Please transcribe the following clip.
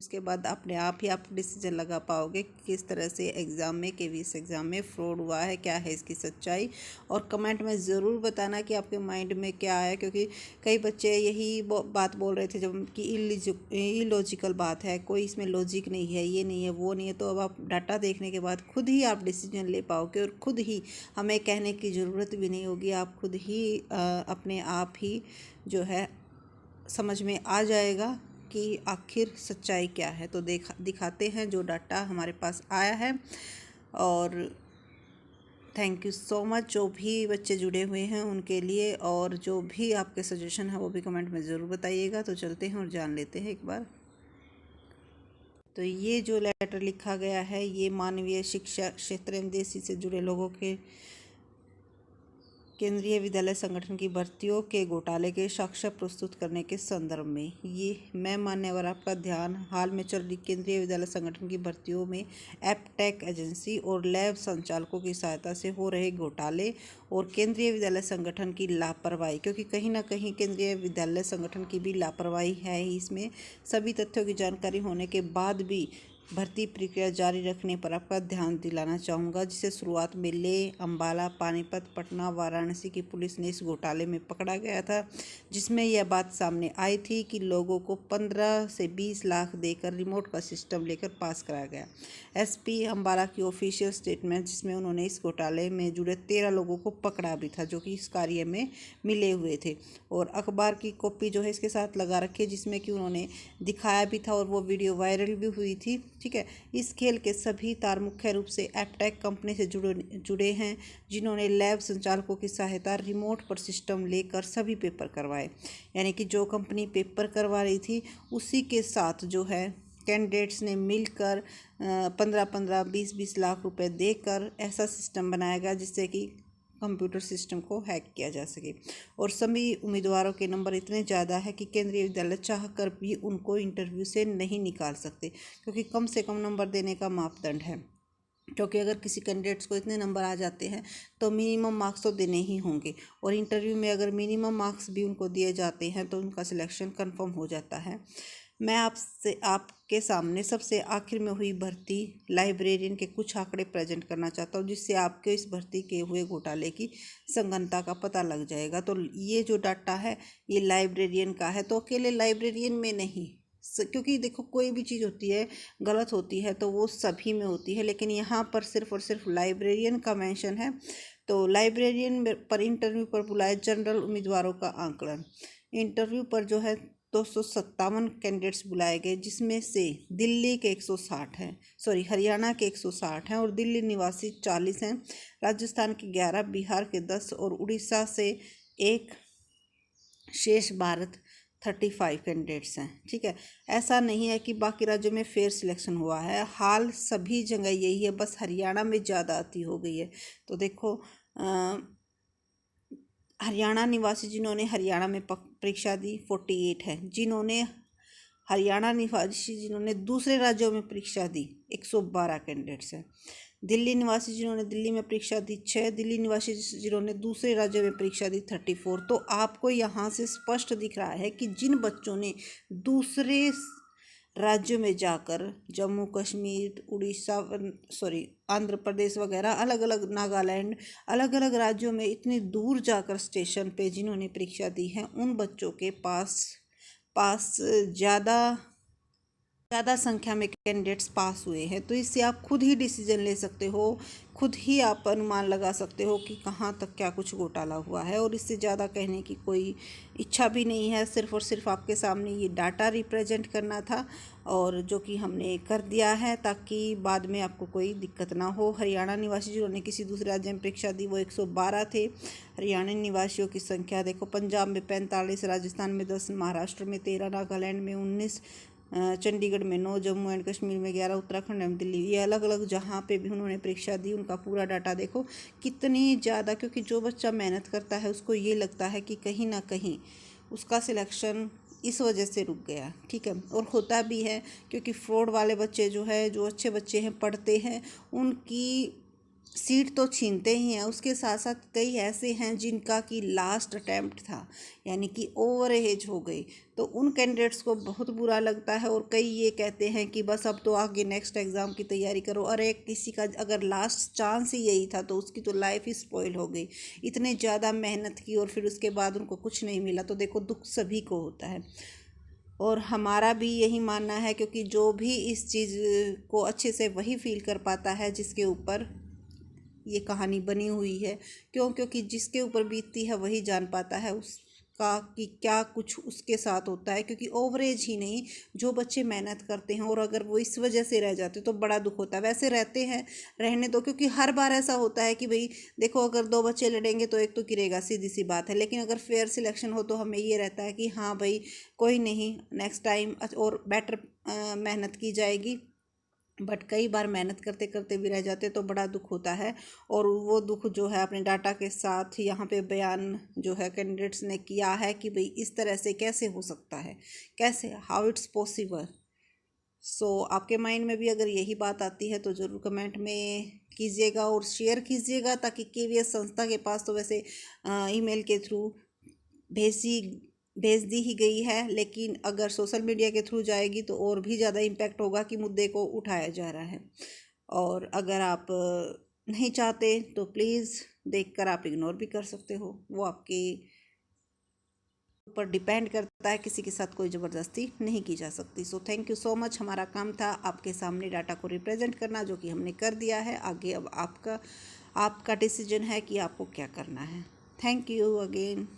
उसके बाद अपने आप ही आप डिसीजन लगा पाओगे कि किस तरह से एग्ज़ाम में केवीएस एग्ज़ाम में फ्रॉड हुआ है, क्या है इसकी सच्चाई। और कमेंट में ज़रूर बताना कि आपके माइंड में क्या आया, क्योंकि कई बच्चे यही बात बोल रहे थे जब कि इलॉजिकल बात है, कोई इसमें लॉजिक नहीं है, ये नहीं है, वो नहीं है। तो अब आप डाटा देखने के बाद खुद ही आप डिसीजन ले पाओगे और खुद ही हमें कहने की ज़रूरत भी नहीं होगी। आप खुद ही अपने आप ही जो है समझ में आ जाएगा कि आखिर सच्चाई क्या है। तो दिखाते हैं जो डाटा हमारे पास आया है। और थैंक यू सो मच जो भी बच्चे जुड़े हुए हैं उनके लिए, और जो भी आपके सजेशन है वो भी कमेंट में ज़रूर बताइएगा। तो चलते हैं और जान लेते हैं एक बार। तो ये जो लेटर लिखा गया है ये मानवीय शिक्षा क्षेत्र एमजेसी से जुड़े लोगों के केंद्रीय विद्यालय संगठन की भर्तियों के घोटाले के साक्ष्य प्रस्तुत करने के संदर्भ में। ये मैं मान्यवर आपका ध्यान हाल में चल रही केंद्रीय विद्यालय संगठन की भर्तियों में एपटेक एजेंसी और लैब संचालकों की सहायता से हो रहे घोटाले और केंद्रीय विद्यालय संगठन की लापरवाही, क्योंकि कहीं ना कहीं केंद्रीय विद्यालय संगठन की भी लापरवाही है ही इसमें। सभी तथ्यों की जानकारी होने के बाद भी भर्ती प्रक्रिया जारी रखने पर आपका ध्यान दिलाना चाहूँगा, जिसे शुरुआत में लेह, अम्बाला, पानीपत, पटना, वाराणसी की पुलिस ने इस घोटाले में पकड़ा गया था, जिसमें यह बात सामने आई थी कि लोगों को 15 से 20 लाख देकर रिमोट का सिस्टम लेकर पास कराया गया। एसपी अम्बाला की ऑफिशियल स्टेटमेंट, जिसमें उन्होंने इस घोटाले में जुड़े 13 लोगों को पकड़ा भी था जो कि इस कार्य में मिले हुए थे, और अखबार की कॉपी जो है इसके साथ लगा रखी है जिसमें कि उन्होंने दिखाया भी था और वो वीडियो वायरल भी हुई थी। ठीक है, इस खेल के सभी तार मुख्य रूप से एपटेक कंपनी से जुड़े हैं, जिन्होंने लैब संचालकों की सहायता रिमोट पर सिस्टम लेकर सभी पेपर करवाए। यानी कि जो कंपनी पेपर करवा रही थी उसी के साथ जो है कैंडिडेट्स ने मिलकर 15-15, 20-20 लाख रुपए देकर ऐसा सिस्टम बनाया गया जिससे कि कंप्यूटर सिस्टम को हैक किया जा सके। और सभी उम्मीदवारों के नंबर इतने ज़्यादा है कि केंद्रीय विद्यालय चाह कर भी उनको इंटरव्यू से नहीं निकाल सकते, क्योंकि कम से कम नंबर देने का मापदंड है। क्योंकि अगर किसी कैंडिडेट्स को इतने नंबर आ जाते हैं तो मिनिमम मार्क्स तो देने ही होंगे, और इंटरव्यू में अगर मिनिमम मार्क्स भी उनको दिए जाते हैं तो उनका सिलेक्शन कंफर्म हो जाता है। मैं आपके सामने सबसे आखिर में हुई भर्ती लाइब्रेरियन के कुछ आंकड़े प्रेजेंट करना चाहता हूँ, जिससे आपके इस भर्ती के हुए घोटाले की संगनता का पता लग जाएगा। तो ये जो डाटा है ये लाइब्रेरियन का है, तो अकेले लाइब्रेरियन में नहीं, क्योंकि देखो कोई भी चीज़ होती है गलत होती है तो वो सभी में होती है, लेकिन यहाँ पर सिर्फ और सिर्फ लाइब्रेरियन का मेंशन है। तो लाइब्रेरियन पर इंटरव्यू पर बुलाए जनरल उम्मीदवारों का आंकलन। इंटरव्यू पर जो है 257 कैंडिडेट्स बुलाए गए, जिसमें से दिल्ली के 160 हैं, हरियाणा के 160 हैं और दिल्ली निवासी 40 हैं, राजस्थान के 11, बिहार के 10 और उड़ीसा से 1, शेष भारत 35 कैंडिडेट्स हैं। ठीक है, ऐसा नहीं है कि बाकी राज्यों में फेयर सिलेक्शन हुआ है, हाल सभी जगह यही है, बस हरियाणा में ज़्यादा अति हो गई है। तो देखो हरियाणा निवासी जिन्होंने हरियाणा में परीक्षा दी 48 है, जिन्होंने हरियाणा निवासी जिन्होंने दूसरे राज्यों में परीक्षा दी 112 कैंडिडेट्स हैं। दिल्ली निवासी जिन्होंने दिल्ली में परीक्षा दी 6, दिल्ली निवासी जिन्होंने दूसरे राज्यों में परीक्षा दी 34। तो आपको यहाँ से स्पष्ट दिख रहा है कि जिन बच्चों ने दूसरे राज्यों में जाकर जम्मू कश्मीर, उड़ीसा, आंध्र प्रदेश वगैरह, अलग अलग नागालैंड, अलग अलग राज्यों में इतनी दूर जाकर स्टेशन पे जिन्होंने परीक्षा दी है, उन बच्चों के पास ज़्यादा संख्या में कैंडिडेट्स पास हुए हैं। तो इससे आप खुद ही डिसीजन ले सकते हो, खुद ही आप अनुमान लगा सकते हो कि कहाँ तक क्या कुछ घोटाला हुआ है। और इससे ज़्यादा कहने की कोई इच्छा भी नहीं है, सिर्फ और सिर्फ आपके सामने ये डाटा रिप्रेजेंट करना था, और जो कि हमने कर दिया है ताकि बाद में आपको कोई दिक्कत ना हो। हरियाणा निवासी जिन्होंने किसी दूसरे राज्य में परीक्षा दी वो 112 थे। हरियाणा निवासियों की संख्या देखो, पंजाब में 45, राजस्थान में 10, महाराष्ट्र में 13, नागालैंड में 19, चंडीगढ़ में 9, जम्मू एंड कश्मीर में 11, उत्तराखंड में दिल्ली, ये अलग अलग जहाँ पे भी उन्होंने परीक्षा दी उनका पूरा डाटा देखो कितनी ज़्यादा। क्योंकि जो बच्चा मेहनत करता है उसको ये लगता है कि कहीं ना कहीं उसका सिलेक्शन इस वजह से रुक गया। ठीक है, और होता भी है, क्योंकि फ्रॉड वाले बच्चे जो अच्छे बच्चे हैं, पढ़ते हैं, उनकी सीट तो छीनते ही हैं, उसके साथ साथ कई ऐसे हैं जिनका कि लास्ट अटैम्प्ट था, यानी कि ओवर एज हो गई, तो उन कैंडिडेट्स को बहुत बुरा लगता है। और कई ये कहते हैं कि बस अब तो आगे नेक्स्ट एग्ज़ाम की तैयारी करो। और एक किसी का अगर लास्ट चांस ही यही था तो उसकी तो लाइफ ही स्पॉइल हो गई। इतने ज़्यादा मेहनत की और फिर उसके बाद उनको कुछ नहीं मिला, तो देखो दुख सभी को होता है। और हमारा भी यही मानना है, क्योंकि जो भी इस चीज़ को अच्छे से वही फील कर पाता है जिसके ऊपर ये कहानी बनी हुई है। क्योंकि जिसके ऊपर बीतती है वही जान पाता है उसका कि क्या कुछ उसके साथ होता है। क्योंकि ओवरेज ही नहीं, जो बच्चे मेहनत करते हैं और अगर वो इस वजह से रह जाते तो बड़ा दुख होता है। वैसे रहते हैं, रहने दो, क्योंकि हर बार ऐसा होता है कि भाई देखो, अगर दो बच्चे लड़ेंगे तो एक तो गिरेगा, सीधी सी बात है। लेकिन अगर फेयर सिलेक्शन हो तो हमें ये रहता है कि हाँ भाई कोई नहीं, नेक्स्ट टाइम और बेटर मेहनत की जाएगी। बट कई बार मेहनत करते करते भी रह जाते तो बड़ा दुख होता है। और वो दुख जो है अपने डाटा के साथ यहाँ पे बयान जो है कैंडिडेट्स ने किया है कि भाई इस तरह से कैसे हो सकता है, कैसे, हाउ इट्स पॉसिबल। सो आपके माइंड में भी अगर यही बात आती है तो ज़रूर कमेंट में कीजिएगा और शेयर कीजिएगा, ताकि केवीएस संस्था के पास तो वैसे ईमेल के थ्रू भेजी भेज दी ही गई है, लेकिन अगर सोशल मीडिया के थ्रू जाएगी तो और भी ज़्यादा इम्पैक्ट होगा कि मुद्दे को उठाया जा रहा है। और अगर आप नहीं चाहते तो प्लीज़ देखकर आप इग्नोर भी कर सकते हो, वो आपके ऊपर डिपेंड करता है, किसी के साथ कोई ज़बरदस्ती नहीं की जा सकती। So thank you so much. हमारा काम था आपके सामने डाटा को रिप्रेजेंट करना, जो कि हमने कर दिया है। आगे अब आपका डिसीजन है कि आपको क्या करना है। Thank you again.